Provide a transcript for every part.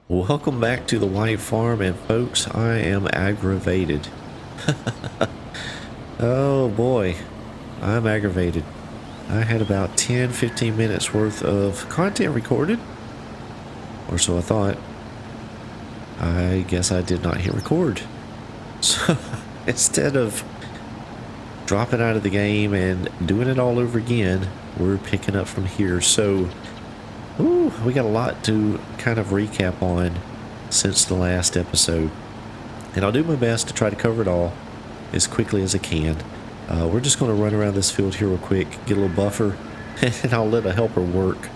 Welcome back to the White Farm, and folks, I am aggravated. Oh boy, I'm aggravated. I had about 10-15 minutes worth of content recorded, or so I thought. I guess I did not hit record. So instead of dropping out of the game and doing it all over again, we're picking up from here. So we got a lot to kind of recap on since the last episode, and I'll do my best to try to cover it all as quickly as I can. We're just going to run around this field here real quick, get a little buffer, and I'll let a helper work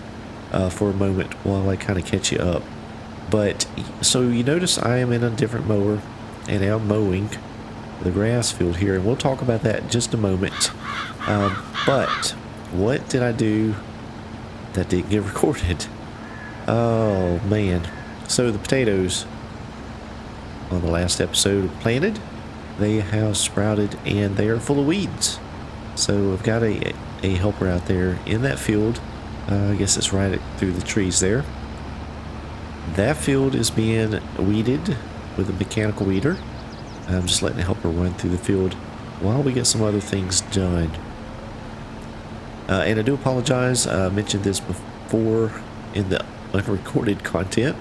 for a moment while I kind of catch you up. But so you notice I am in a different mower, and I'm mowing the grass field here, and we'll talk about that in just a moment. But what did I do that didn't get recorded? Oh man. So the potatoes on the last episode planted, they have sprouted and they are full of weeds. So I've got a helper out there in that field. I guess it's right through the trees there. That field is being weeded with a mechanical weeder. I'm just letting the helper run through the field while we get some other things done. And I do apologize, I mentioned this before in the unrecorded content.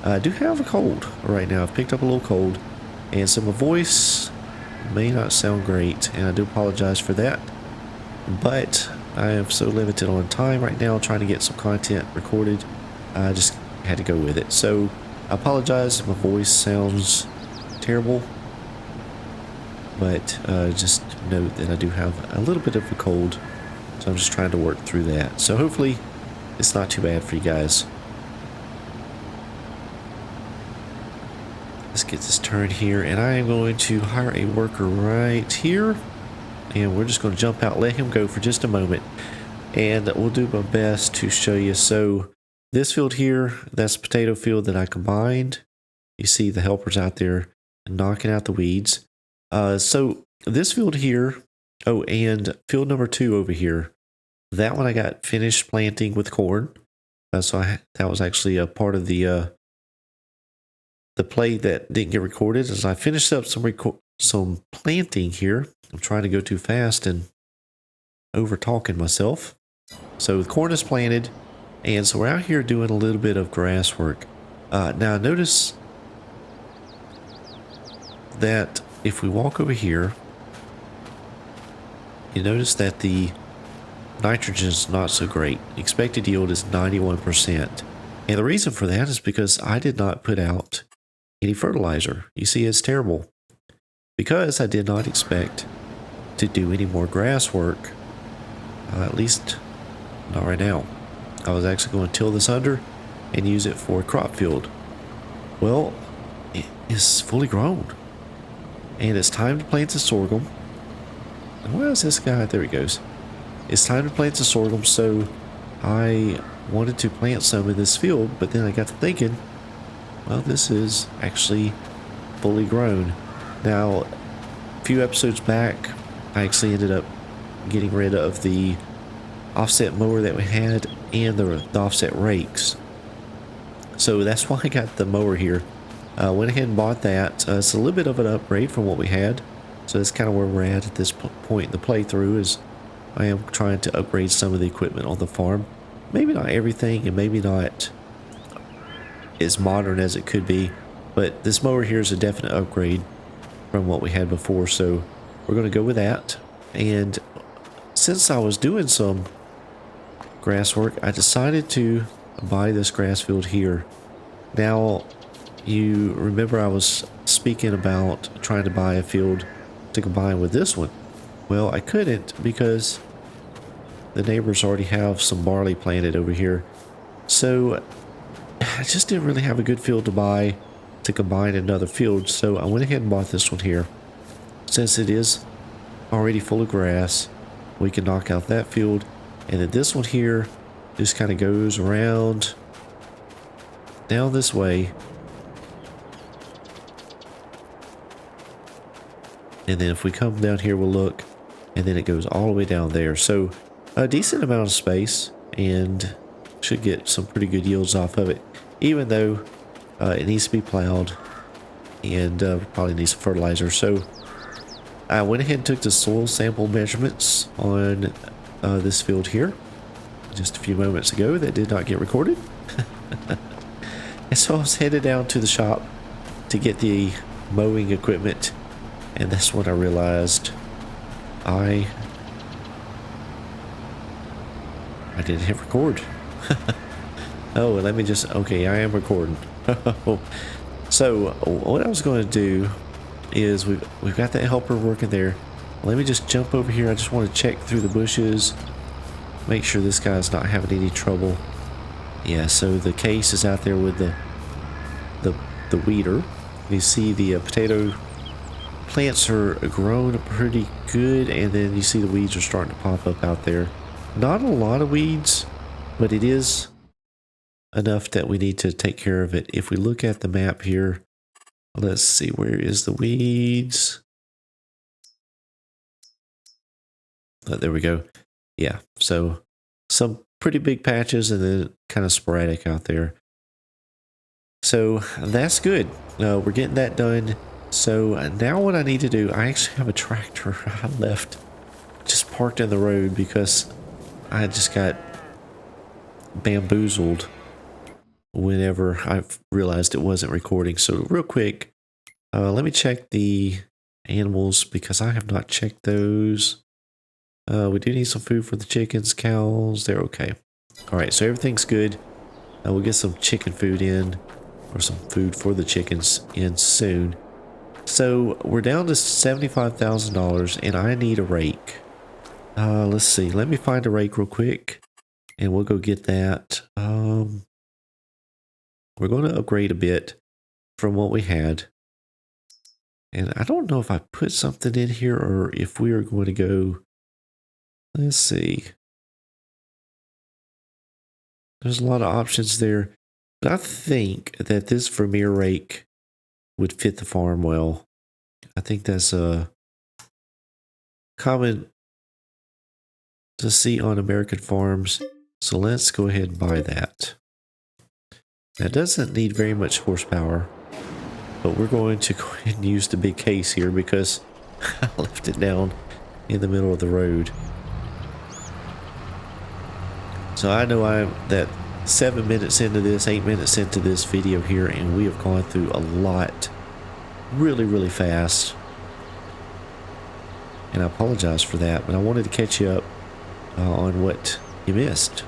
I do have a cold right now. I've picked up a little cold, and so my voice may not sound great, and I do apologize for that. But I am so limited on time right now trying to get some content recorded. I just had to go with it. So I apologize if my voice sounds terrible, but just note that I do have a little bit of a cold. So I'm just trying to work through that. So hopefully it's not too bad for you guys. Let's get this turned here, and I am going to hire a worker right here, and we're just going to jump out, let him go for just a moment, and we'll do my best to show you. So this field here, that's the potato field that I combined. You see the helpers out there knocking out the weeds. So this field here, oh, and field number 2 over here, that one I got finished planting with corn. That was actually a part of the play that didn't get recorded. As I finished up some planting here, I'm trying to go too fast and over talking myself. So the corn is planted, and so we're out here doing a little bit of grass work. Now notice that if we walk over here, you notice that the nitrogen is not so great. Expected yield is 91%. And the reason for that is because I did not put out any fertilizer. You see, it's terrible. Because I did not expect to do any more grass work. At least not right now. I was actually going to till this under and use it for a crop field. Well, it is fully grown. And it's time to plant the sorghum. Where is this guy? There he goes. It's time to plant the sorghum, so I wanted to plant some in this field, but then I got to thinking, well, this is actually fully grown. Now, a few episodes back, I actually ended up getting rid of the offset mower that we had and the offset rakes. So that's why I got the mower here. Went ahead and bought that. It's a little bit of an upgrade from what we had. So that's kind of where we're at this point in the playthrough, is I am trying to upgrade some of the equipment on the farm. Maybe not everything, and maybe not as modern as it could be, but this mower here is a definite upgrade from what we had before, so we're going to go with that. And since I was doing some grass work, I decided to buy this grass field here. Now, you remember I was speaking about trying to buy a field to combine with this one. Well, I couldn't because the neighbors already have some barley planted over here. So I just didn't really have a good field to buy to combine another field. So I went ahead and bought this one here. Since it is already full of grass, we can knock out that field. And then this one here just kind of goes around down this way. And then if we come down here, we'll look, and then it goes all the way down there. So a decent amount of space, and should get some pretty good yields off of it, even though It needs to be plowed, and probably needs some fertilizer. So I went ahead and took the soil sample measurements on this field here just a few moments ago. That did not get recorded. And so I was headed down to the shop to get the mowing equipment, and that's when I realized I didn't hit record. Oh, let me just, okay, I am recording. So what I was going to do is we've got that helper working there. Let me just jump over here. I just want to check through the bushes, make sure this guy's not having any trouble. Yeah, so the case is out there with the weeder. You see the potato plants are growing pretty good, and then you see the weeds are starting to pop up out there. Not a lot of weeds, but it is enough that we need to take care of it. If we look at the map here, let's see, where is the weeds? Oh, there we go. Yeah, so some pretty big patches and then kind of sporadic out there. So that's good. We're getting that done. So now what I need to do, I actually have a tractor I left just parked in the road because I just got bamboozled whenever I realized it wasn't recording. So real quick, let me check the animals because I have not checked those. We do need some food for the chickens, cows. They're okay. All right, so everything's good. We'll get some chicken food in, or some food for the chickens in soon. So we're down to $75,000 and I need a rake. Let's see. Let me find a rake real quick and we'll go get that. We're going to upgrade a bit from what we had. And I don't know if I put something in here or if we are going to go. Let's see. There's a lot of options there. But I think that this Vermeer rake would fit the farm well. I think that's common to see on American farms. So let's go ahead and buy that. That doesn't need very much horsepower, but we're going to go ahead and use the big case here because I left it down in the middle of the road. So I know I'm that 7 minutes into this, 8 minutes into this video here, and we have gone through a lot really fast. And I apologize for that, but I wanted to catch you up on what you missed.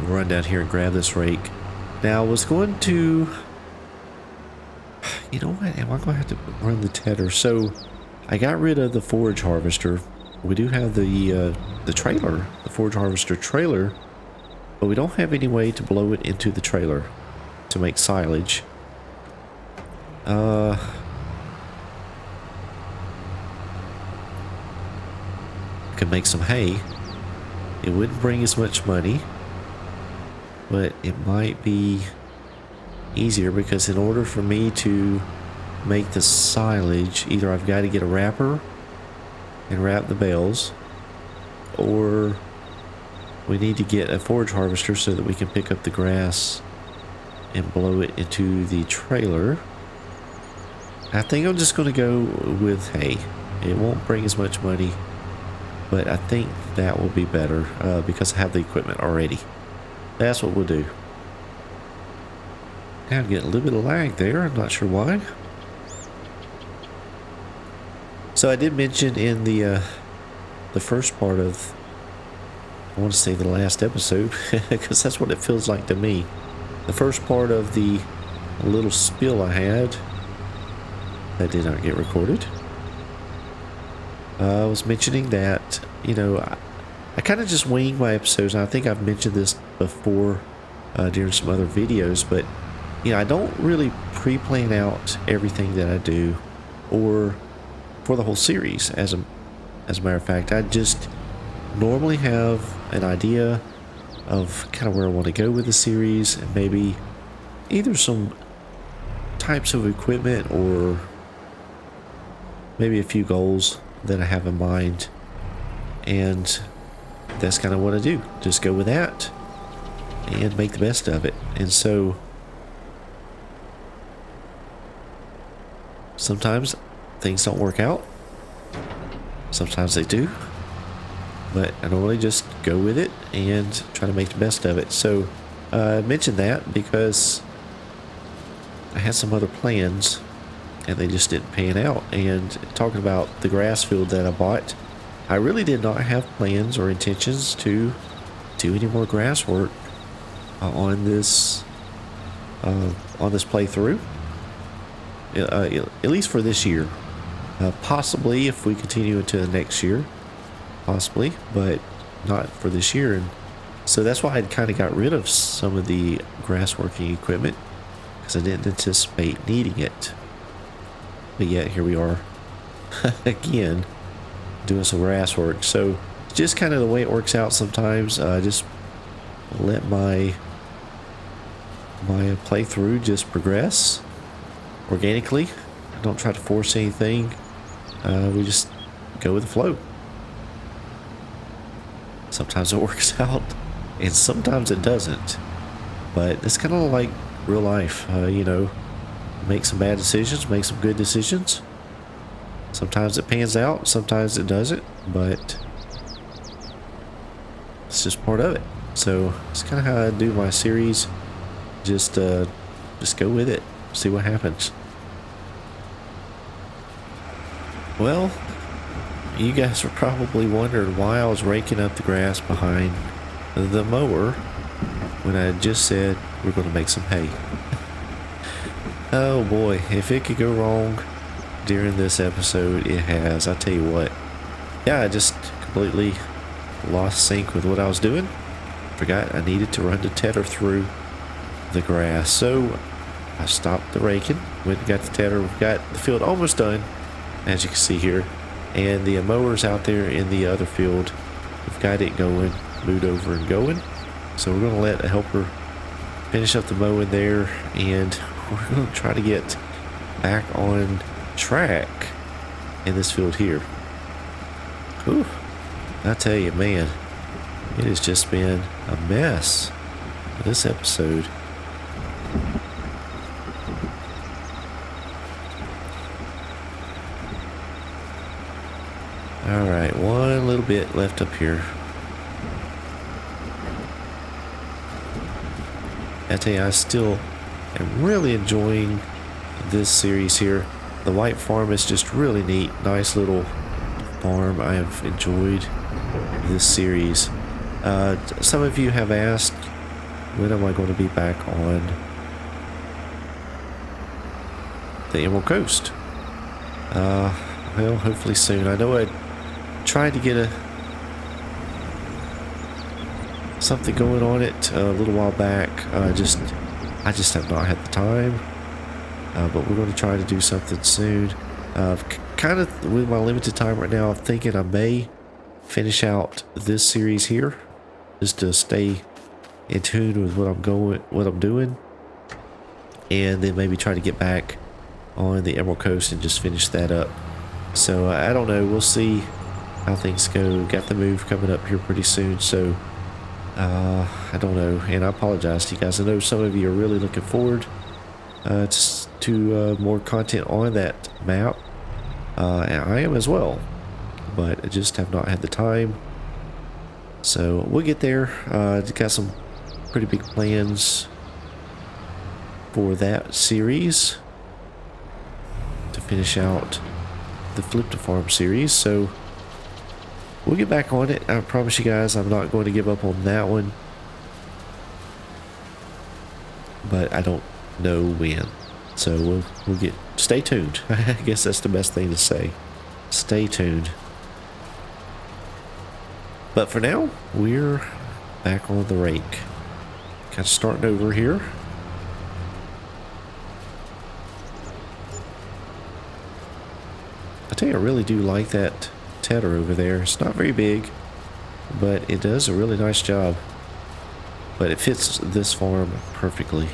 We'll run down here and grab this rake. Now I was going to, you know what, am I going to have to run the tedder? So I got rid of the forage harvester. We do have the trailer, the forage harvester trailer, but we don't have any way to blow it into the trailer to make silage. Could make some hay. It wouldn't bring as much money, but it might be easier because in order for me to make the silage, either I've got to get a wrapper and wrap the bales, or we need to get a forage harvester so that we can pick up the grass and blow it into the trailer. I think I'm just going to go with hay. It won't bring as much money, but I think that will be better because I have the equipment already. That's what we'll do. Now I'm getting a little bit of lag there. I'm not sure why. So I did mention in the first part of, I want to say the last episode, because that's what it feels like to me. The first part of the little spill I had that did not get recorded. I was mentioning that, you know, I kind of just wing my episodes. And I think I've mentioned this before during some other videos, but you know, I don't really pre-plan out everything that I do, or for the whole series. As a matter of fact, I just normally have an idea of kind of where I want to go with the series, and maybe either some types of equipment or maybe a few goals that I have in mind, and that's kind of what I do. Just go with that and make the best of it. And so sometimes things don't work out, sometimes they do, but I normally just go with it and try to make the best of it. So I mentioned that because I had some other plans and they just didn't pan out. And talking about the grass field that I bought, I really did not have plans or intentions to do any more grass work on this playthrough, at least for this year. Possibly if we continue into the next year, possibly, but not for this year. And so that's why I kind of got rid of some of the grass working equipment, because I didn't anticipate needing it. But yet here we are again doing some grass work. So just kind of the way it works out sometimes. Just let my playthrough just progress organically. I don't try to force anything. We just go with the flow. Sometimes it works out and sometimes it doesn't, but it's kind of like real life. You know, make some bad decisions, make some good decisions. Sometimes it pans out, sometimes it doesn't, but it's just part of it. So it's kind of how I do my series. Just go with it, see what happens. Well, you guys are probably wondering why I was raking up the grass behind the mower when I just said we're going to make some hay. Oh boy, if it could go wrong during this episode, it has. I tell you what. Yeah, I just completely lost sync with what I was doing. Forgot I needed to run the tether through the grass. So I stopped the raking, went and got the tether. We've got the field almost done, as you can see here. And the mower's out there in the other field. We've got it going, moved over and going. So we're going to let a helper finish up the mowing there, and we're going to try to get back on track in this field here. Whew. I tell you, man, it has just been a mess for this episode. Alright, one little bit left up here. I tell you, I still am really enjoying this series here. The White Farm is just really neat. Nice little farm. I have enjoyed this series. Some of you have asked, when am I going to be back on the Emerald Coast? Well, hopefully soon. I know I tried to get something going on it a little while back. I just have not had the time. But we're going to try to do something soon. Kind of with my limited time right now, I'm thinking I may finish out this series here, just to stay in tune with what I'm doing, and then maybe try to get back on the Emerald Coast and just finish that up. So I don't know. We'll see how things go. Got the move coming up here pretty soon, so I don't know. And I apologize to you guys. I know some of you are really looking forward to more content on that map, and I am as well, but I just have not had the time. So we'll get there. Got some pretty big plans for that series to finish out the Flip to Farm series, so we'll get back on it. I promise you guys I'm not going to give up on that one, but I don't know when. So we'll get, stay tuned. I guess that's the best thing to say. Stay tuned. But for now, we're back on the rake. Kind of starting over here. I tell you, I really do like that tether over there. It's not very big, but it does a really nice job. But it fits this farm perfectly.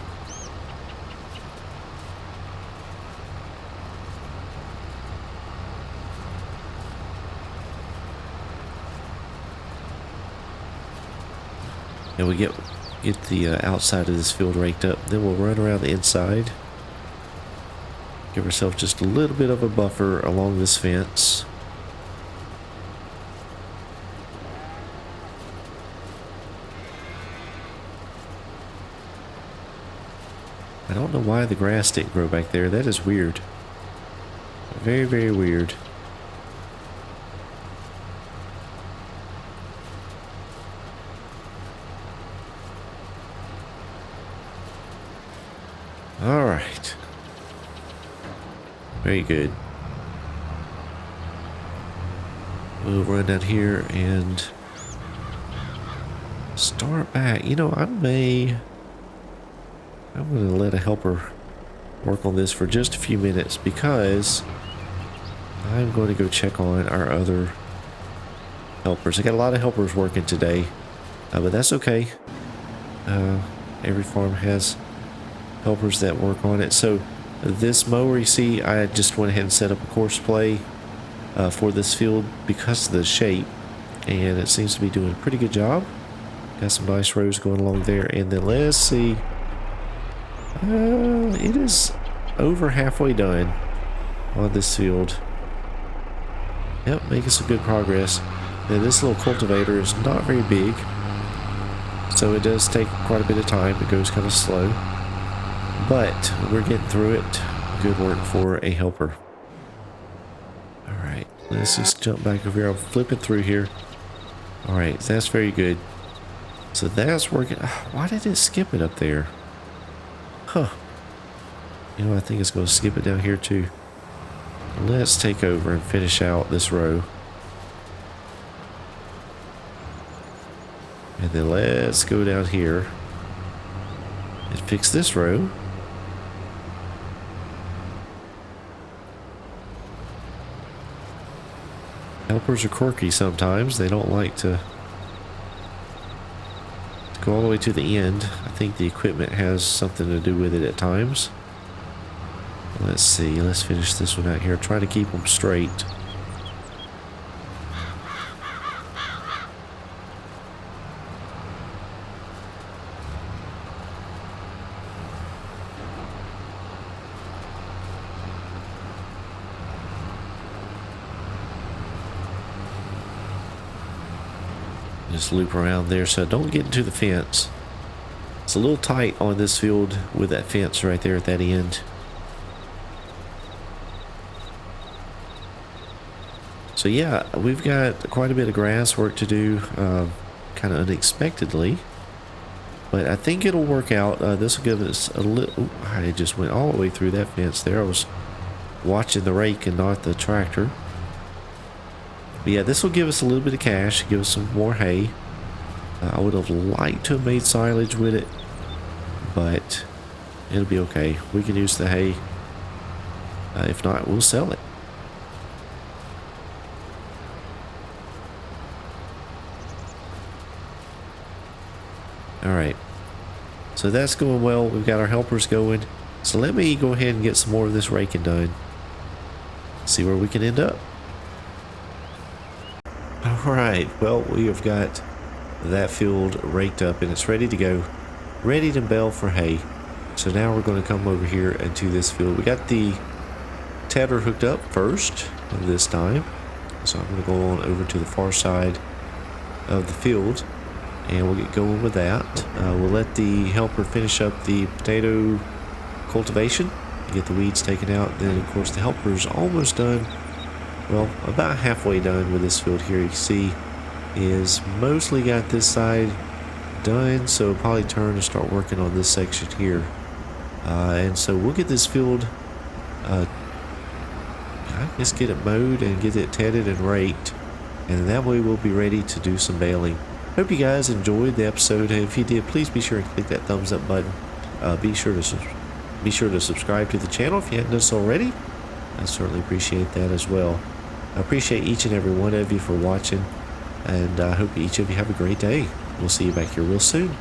And we get the outside of this field raked up. Then we'll run around the inside. Give ourselves just a little bit of a buffer along this fence. I don't know why the grass didn't grow back there. That is weird. Very, very weird. All right. Very good. We'll run down here and start back. You know, I'm going to let a helper work on this for just a few minutes because I'm going to go check on our other helpers. I got a lot of helpers working today, but that's okay. Every farm has helpers that work on it. So this mower, you see, I just went ahead and set up a Courseplay for this field because of the shape, and it seems to be doing a pretty good job. Got some nice rows going along there, and then let's see. It is over halfway done on this field. Yep, making some good progress. Now this little cultivator is not very big, so it does take quite a bit of time. It goes kind of slow, but we're getting through it. Good work for a helper. Alright, let's just jump back over here. I'm flipping through here. Alright, that's very good. So that's working. Why did it skip it up there? Huh. You know, I think it's going to skip it down here too. Let's take over and finish out this row. And then let's go down here and fix this row. Helpers are quirky sometimes. They don't like to go all the way to the end. I think the equipment has something to do with it at times. Let's see. Let's finish this one out here. Try to keep them straight. Just loop around there so don't get into the fence. It's a little tight on this field with that fence right there at that end. So yeah, we've got quite a bit of grass work to do, kind of unexpectedly, but I think it'll work out. This will give us a little. I just went all the way through that fence there. I was watching the rake and not the tractor. But yeah, this will give us a little bit of cash, give us some more hay. I would have liked to have made silage with it, but it'll be okay. We can use the hay. If not, we'll sell it. Alright, so that's going well. We've got our helpers going. So let me go ahead and get some more of this raking done. See where we can end up. Alright, well, we have got that field raked up and it's ready to go. Ready to bale for hay. So now we're going to come over here into this field. We got the tether hooked up first this time. So I'm going to go on over to the far side of the field. And we'll get going with that. We'll let the helper finish up the potato cultivation, get the weeds taken out. Then, of course, the helper's almost done. Well, about halfway done with this field here. You can see is mostly got this side done. So we'll probably turn and start working on this section here. And so we'll get this field, I guess, get it mowed and get it tedded and raked. And that way we'll be ready to do some baling. Hope you guys enjoyed the episode. If you did, please be sure and click that thumbs up button. Be sure to subscribe to the channel if you hadn't done so already. I certainly appreciate that as well. I appreciate each and every one of you for watching, and I hope each of you have a great day. We'll see you back here real soon.